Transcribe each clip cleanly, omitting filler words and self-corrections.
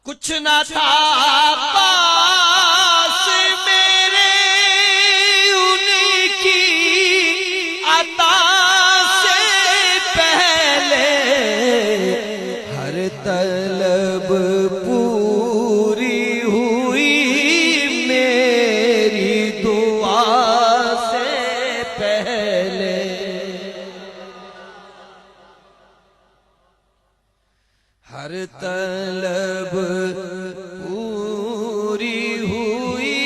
कुछ ना था पास मेरे उनकी अता से पहले, हर तलब पूरी हुई मेरी दुआ से पहले। हर तलब पूरी हुई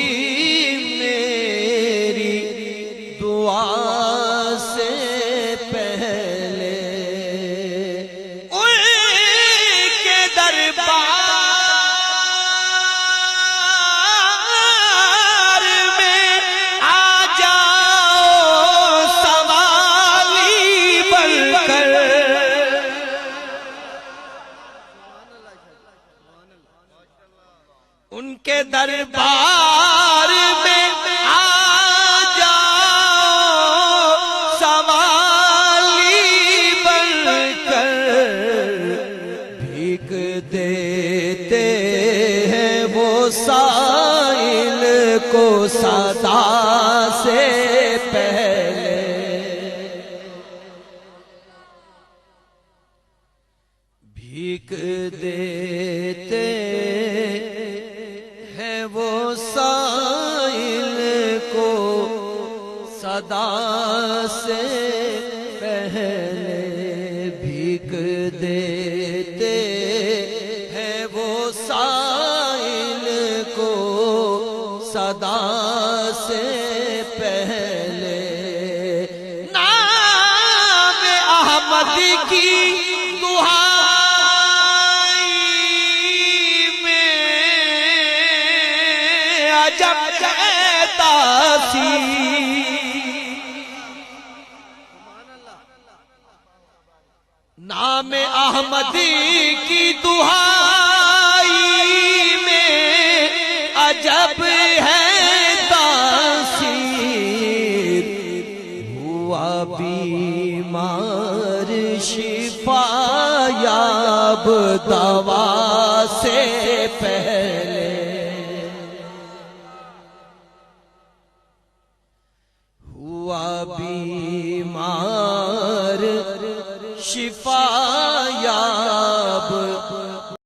मेरी दुआ से पहले। उनके दरबार में आ जाओ सवाली बनकर। उनके दरबार में आ जाओ सवाली बनकर। भीख देते हैं वो साइल को सदा से पहले। भीख देते वो साइल को सदा से पहले। भीख देते हैं वो साइल को सदा से पहले। नाम अहमद की जब कहता सी, नाम अहमद की दुहाई में अजब है तासीर। हुआ बीमार शिफा याब दवा से पहले। हुआ बीमार शिफा